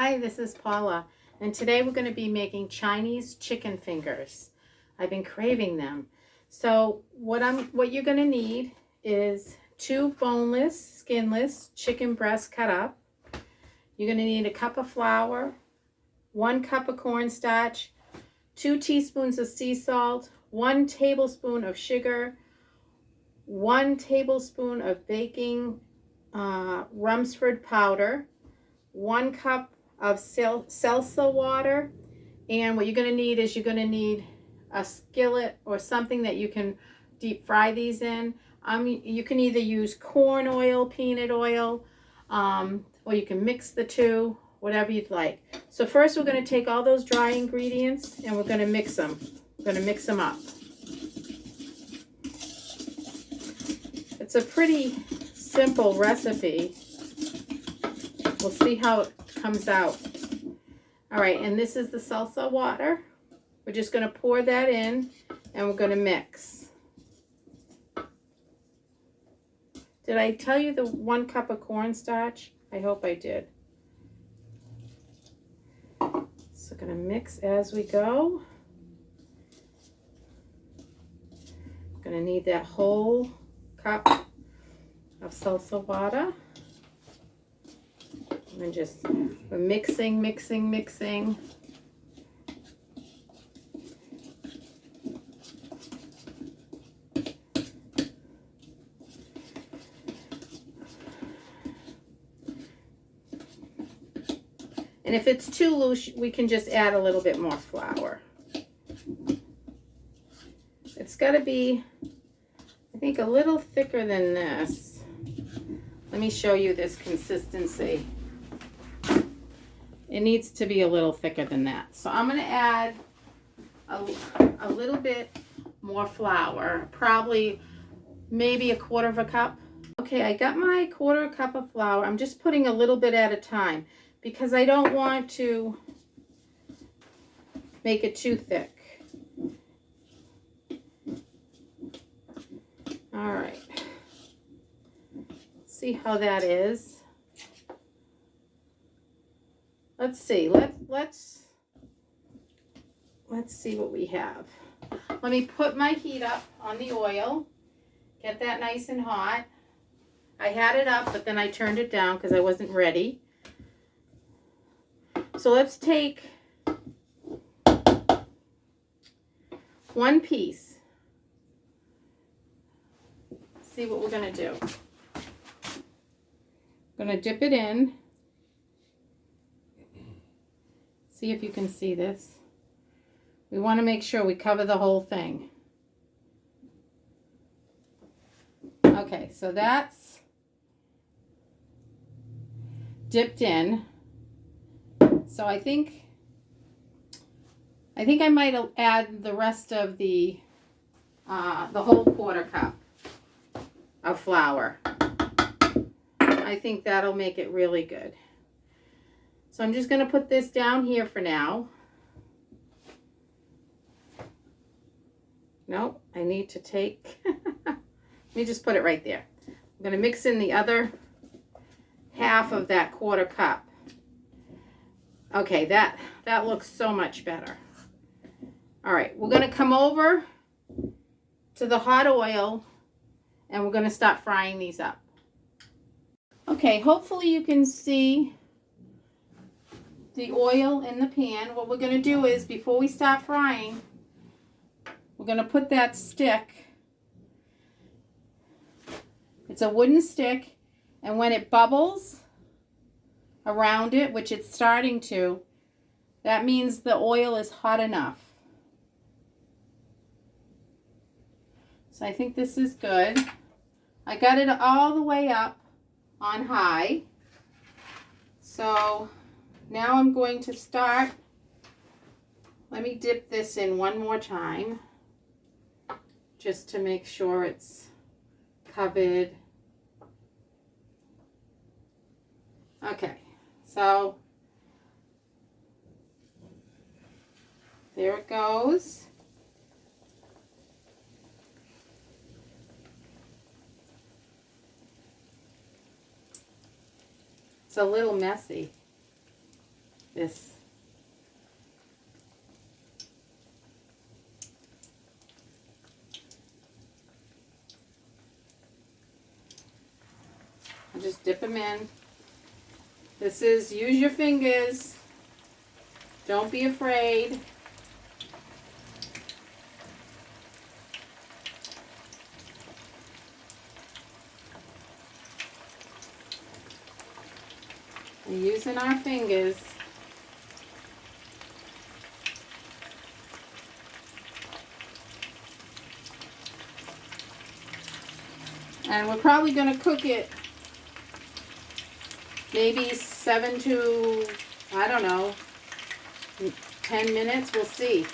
Hi, this is Paula, and today we're going to be making Chinese chicken fingers. I've been craving them. So what you're going to need is 2 boneless, skinless chicken breasts cut up. You're going to need a cup of flour, 1 cup of cornstarch, 2 teaspoons of sea salt, 1 tablespoon of sugar, 1 tablespoon of baking Rumsford powder, 1 cup of salsa water, and what you're going to need is a skillet or something that you can deep fry these in. You can either use corn oil, peanut oil, or you can mix the two, whatever you'd like. So first we're going to take all those dry ingredients and we're going to mix them. We're going to mix them up. It's a pretty simple recipe. We'll see how it comes out. All right, and this is the salsa water. We're just going to pour that in and we're going to mix. Did I tell you the 1 cup of cornstarch? I hope I did. So going to mix as we go. Going to need that whole cup of salsa water. And we're mixing. And if it's too loose, we can just add a little bit more flour. It's got to be, I think, a little thicker than this. Let me show you this consistency. It needs to be a little thicker than that. So I'm going to add a little bit more flour, probably maybe 1/4 cup. Okay, I got my 1/4 cup of flour. I'm just putting a little bit at a time because I don't want to make it too thick. All right. See how that is. Let's see. Let's see what we have. Let me put my heat up on the oil. Get that nice and hot. I had it up, but then I turned it down because I wasn't ready. So let's take 1 piece. See what we're going to do. I'm going to dip it in. See if you can see this. We want to make sure we cover the whole thing. Okay, so that's dipped in. So I think I might add the rest of the whole 1/4 cup of flour. I think that'll make it really good. So I'm just going to put this down here for now. Nope, I need to take, let me just put it right there. I'm going to mix in the other half of that 1/4 cup. Okay, that looks so much better. All right, we're going to come over to the hot oil and we're going to start frying these up. Okay, hopefully you can see the oil in the pan. What we're going to do is, before we start frying, we're going to put that stick. It's a wooden stick, and when it bubbles around it, which it's starting to, that means the oil is hot enough. So I think this is good. I got it all the way up on high. So now I'm going to start. Let me dip this in one more time just to make sure it's covered. Okay, so there it goes. It's a little messy. this. Just dip them in. This is, use your fingers. Don't be afraid. We're using our fingers. And we're probably going to cook it maybe 7 to, I don't know, 10 minutes. We'll see.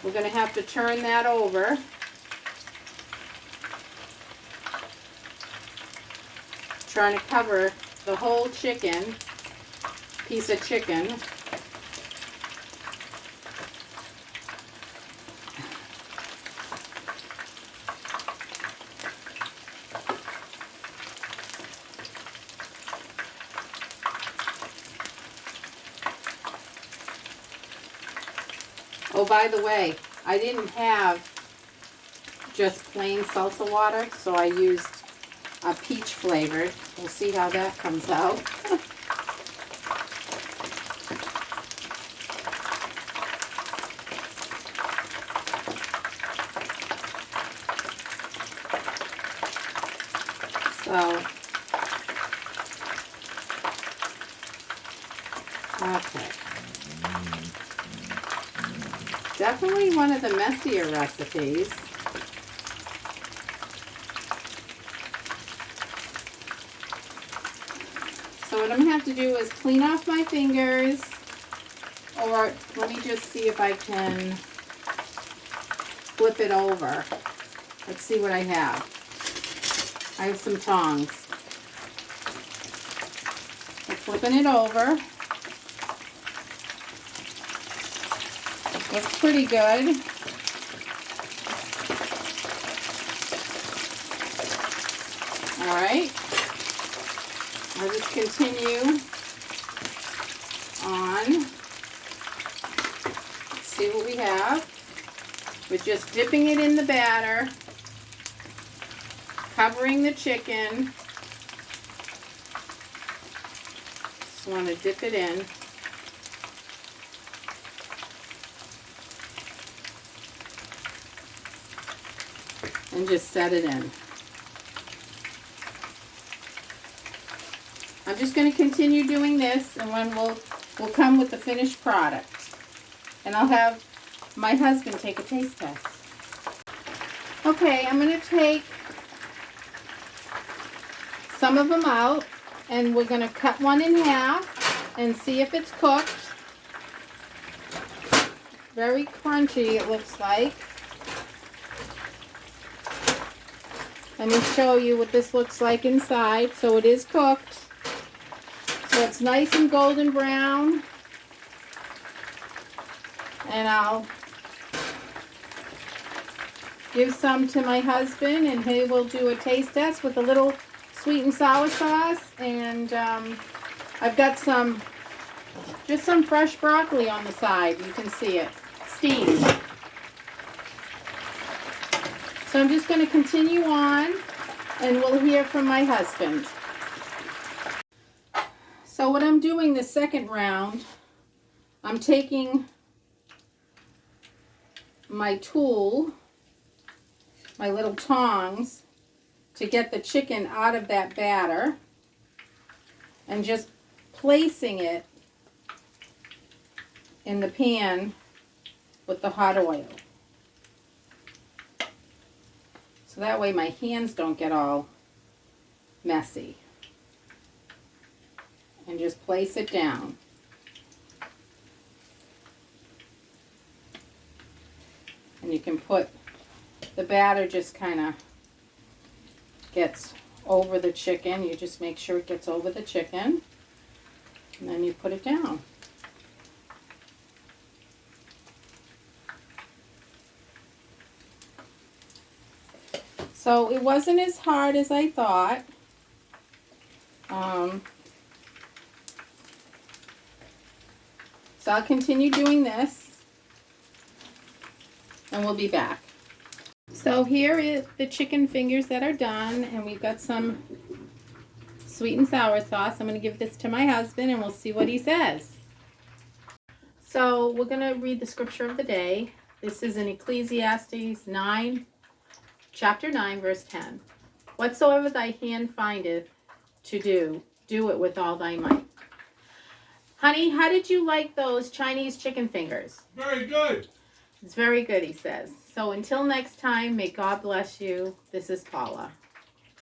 We're going to have to turn that over. Trying to cover the whole piece of chicken. Oh, by the way, I didn't have just plain salsa water, so I used a peach flavored. We'll see how that comes out. So, okay. Definitely one of the messier recipes. So what I'm going to have to do is clean off my fingers, or let me just see if I can flip it over. Let's see what I have. I have some tongs. So flipping it over. Looks pretty good. All right. I'll just continue on. Let's see what we have. We're just dipping it in the batter, covering the chicken. Just want to dip it in. And just set it in. I'm just going to continue doing this, and then we'll come with the finished product. And I'll have my husband take a taste test. Okay, I'm going to take some of them out, and we're going to cut one in half and see if it's cooked. Very crunchy, it looks like. Let me show you what this looks like inside. So it is cooked. So it's nice and golden brown. And I'll give some to my husband, and he will do a taste test with a little sweet and sour sauce. And I've got just some fresh broccoli on the side. You can see it steamed. So I'm just going to continue on, and we'll hear from my husband. So what I'm doing the second round, I'm taking my tool, my little tongs, to get the chicken out of that batter, and just placing it in the pan with the hot oil. So that way my hands don't get all messy. And just place it down. And you can put, the batter just kind of gets over the chicken. You just make sure it gets over the chicken. And then you put it down. So it wasn't as hard as I thought. So I'll continue doing this, and we'll be back. So here is the chicken fingers that are done, and we've got some sweet and sour sauce. I'm going to give this to my husband, and we'll see what he says. So we're going to read the scripture of the day. This is in Ecclesiastes 9, chapter 9, verse 10. Whatsoever thy hand findeth to do, do it with all thy might. Honey, how did you like those Chinese chicken fingers? Very good. It's very good, he says. So until next time, may God bless you. This is Paula.